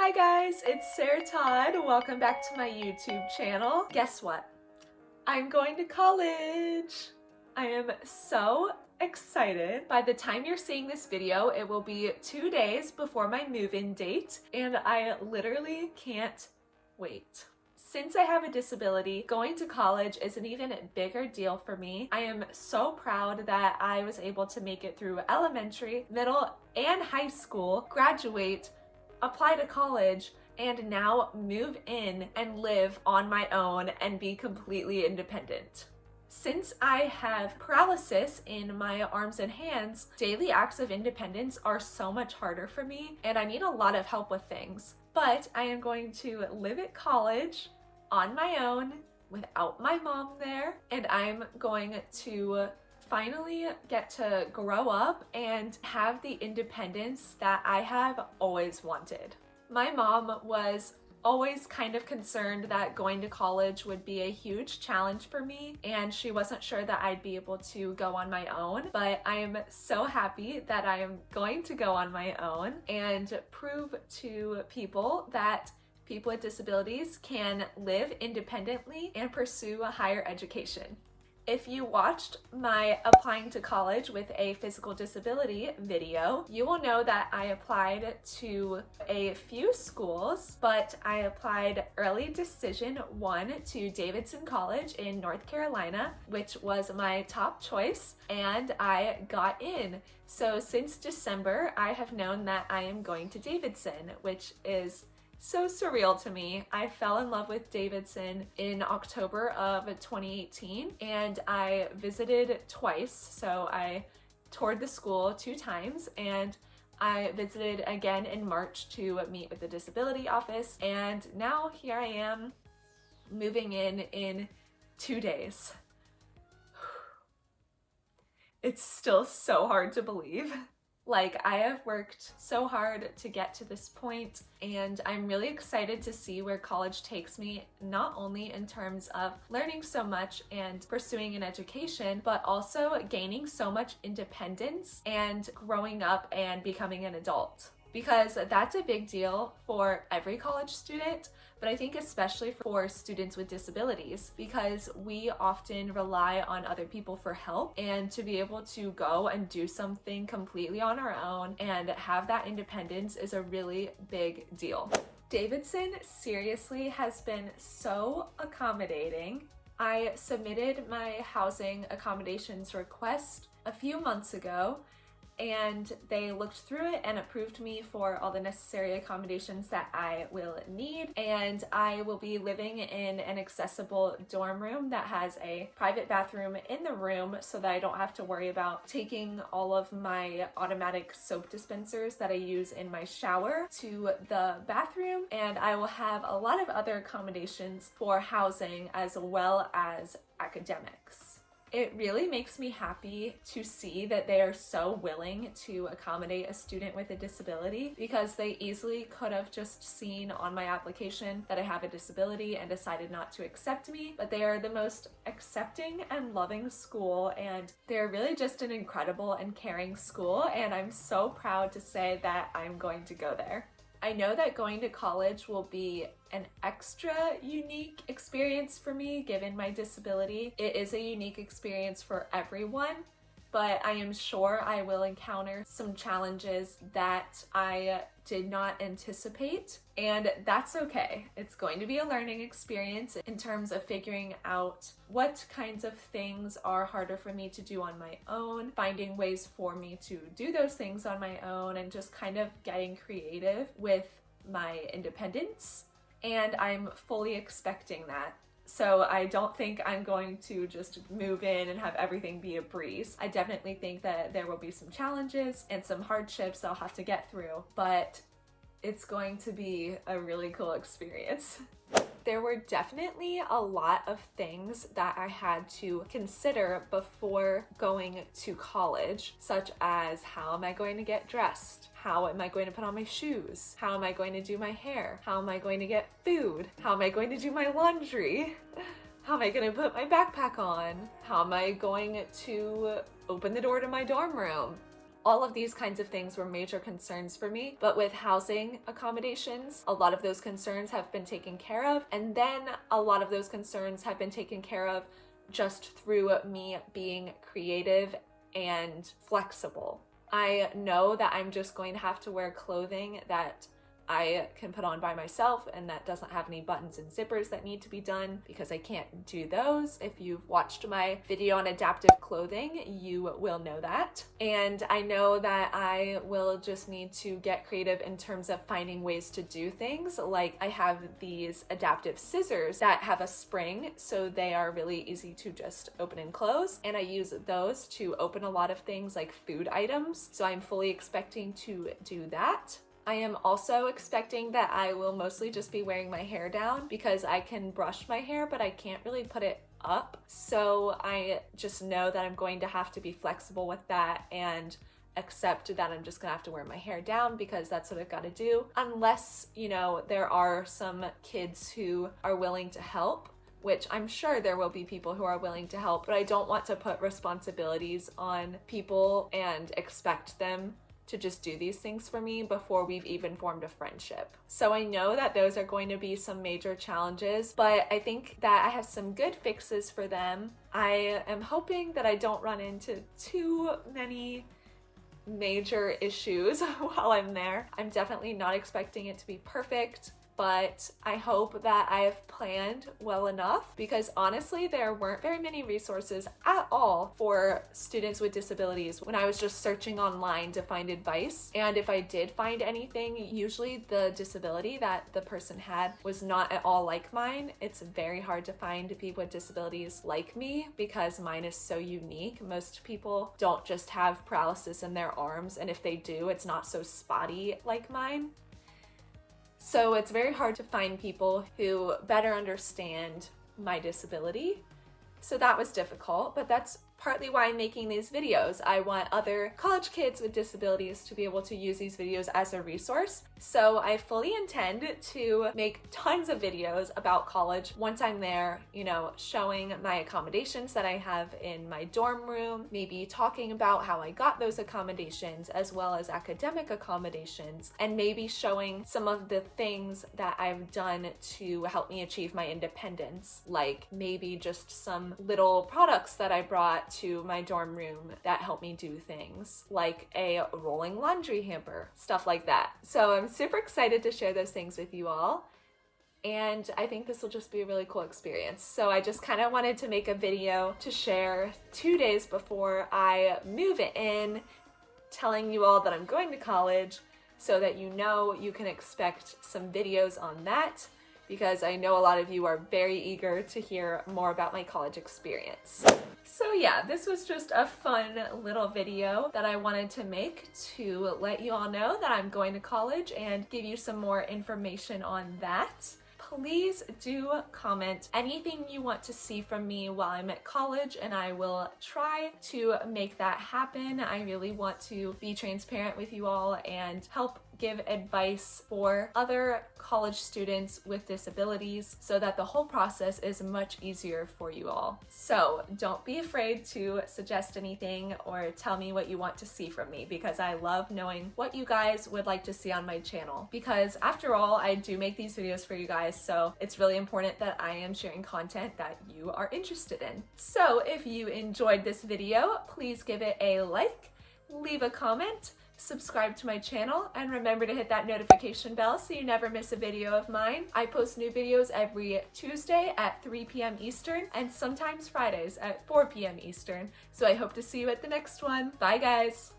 Hi guys, it's Sarah Todd. Welcome back to my YouTube channel. Guess what? I'm going to college. I am so excited. By the time you're seeing this video, it will be 2 days before my move-in date, and I literally can't wait. Since I have a disability, going to college is an even bigger deal for me. I am so proud that I was able to make it through elementary, middle, and high school, graduate, apply to college, and now move in and live on my own and be completely independent. Since I have paralysis in my arms and hands, daily acts of independence are so much harder for me, and I need a lot of help with things. But I am going to live at college on my own without my mom there, and I'm going to finally get to grow up and have the independence that I have always wanted. My mom was always kind of concerned that going to college would be a huge challenge for me, and she wasn't sure that I'd be able to go on my own, but I am so happy that I am going to go on my own and prove to people that people with disabilities can live independently and pursue a higher education. If you watched my applying to college with a physical disability video, you will know that I applied to a few schools, but I applied early decision 1 to Davidson College in North Carolina, which was my top choice, and I got in. So since December, I have known that I am going to Davidson, which is so surreal to me. I fell in love with Davidson in October of 2018, and I visited twice. So I toured the school 2 times, and I visited again in March to meet with the disability office, and now here I am moving in 2 days. It's still so hard to believe. Like, I have worked so hard to get to this point, and I'm really excited to see where college takes me, not only in terms of learning so much and pursuing an education, but also gaining so much independence and growing up and becoming an adult. Because that's a big deal for every college student, but I think especially for students with disabilities, because we often rely on other people for help, and to be able to go and do something completely on our own and have that independence is a really big deal. Davidson seriously has been so accommodating. I submitted my housing accommodations request a few months ago, and they looked through it and approved me for all the necessary accommodations that I will need, and I will be living in an accessible dorm room that has a private bathroom in the room, so that I don't have to worry about taking all of my automatic soap dispensers that I use in my shower to the bathroom, and I will have a lot of other accommodations for housing as well as academics. It really makes me happy to see that they are so willing to accommodate a student with a disability, because they easily could have just seen on my application that I have a disability and decided not to accept me, but they are the most accepting and loving school, and they're really just an incredible and caring school, and I'm so proud to say that I'm going to go there. I know that going to college will be an extra unique experience for me given my disability. It is a unique experience for everyone, but I am sure I will encounter some challenges that I did not anticipate, and that's okay. It's going to be a learning experience in terms of figuring out what kinds of things are harder for me to do on my own, finding ways for me to do those things on my own, and just kind of getting creative with my independence. And I'm fully expecting that. So I don't think I'm going to just move in and have everything be a breeze. I definitely think that there will be some challenges and some hardships I'll have to get through, but it's going to be a really cool experience. There were definitely a lot of things that I had to consider before going to college, such as how am I going to get dressed? How am I going to put on my shoes? How am I going to do my hair? How am I going to get food? How am I going to do my laundry? How am I going to put my backpack on? How am I going to open the door to my dorm room? All of these kinds of things were major concerns for me, but with housing accommodations, a lot of those concerns have been taken care of, and then a lot of those concerns have been taken care of just through me being creative and flexible. I know that I'm just going to have to wear clothing that I can put on by myself and that doesn't have any buttons and zippers that need to be done, because I can't do those. If you've watched my video on adaptive clothing, you will know that. And I know that I will just need to get creative in terms of finding ways to do things. Like I have these adaptive scissors that have a spring, so they are really easy to just open and close. And I use those to open a lot of things like food items. So I'm fully expecting to do that. I am also expecting that I will mostly just be wearing my hair down, because I can brush my hair, but I can't really put it up. So I just know that I'm going to have to be flexible with that and accept that I'm just gonna have to wear my hair down, because that's what I've got to do. Unless, you know, there are some kids who are willing to help, which I'm sure there will be people who are willing to help, but I don't want to put responsibilities on people and expect them to just do these things for me before we've even formed a friendship. So I know that those are going to be some major challenges, but I think that I have some good fixes for them. I am hoping that I don't run into too many major issues while I'm there. I'm definitely not expecting it to be perfect, but I hope that I have planned well enough, because honestly, there weren't very many resources at all for students with disabilities when I was just searching online to find advice. And if I did find anything, usually the disability that the person had was not at all like mine. It's very hard to find people with disabilities like me because mine is so unique. Most people don't just have paralysis in their arms, and if they do, it's not so spotty like mine. So it's very hard to find people who better understand my disability. So that was difficult, but that's partly why I'm making these videos. I want other college kids with disabilities to be able to use these videos as a resource. So I fully intend to make tons of videos about college once I'm there, you know, showing my accommodations that I have in my dorm room, maybe talking about how I got those accommodations as well as academic accommodations, and maybe showing some of the things that I've done to help me achieve my independence, like maybe just some little products that I brought to my dorm room that help me do things, like a rolling laundry hamper, stuff like that. So I'm super excited to share those things with you all, and I think this will just be a really cool experience. So I just kind of wanted to make a video to share 2 days before I move in, telling you all that I'm going to college, so that you know you can expect some videos on that, because I know a lot of you are very eager to hear more about my college experience. So yeah, this was just a fun little video that I wanted to make to let you all know that I'm going to college and give you some more information on that. Please do comment anything you want to see from me while I'm at college, and I will try to make that happen. I really want to be transparent with you all and help give advice for other college students with disabilities so that the whole process is much easier for you all. So don't be afraid to suggest anything or tell me what you want to see from me, because I love knowing what you guys would like to see on my channel. Because after all, I do make these videos for you guys, so it's really important that I am sharing content that you are interested in. So if you enjoyed this video, please give it a like, leave a comment, subscribe to my channel, and remember to hit that notification bell so you never miss a video of mine. I post new videos every Tuesday at 3 p.m. Eastern and sometimes Fridays at 4 p.m. Eastern. So I hope to see you at the next one. Bye guys!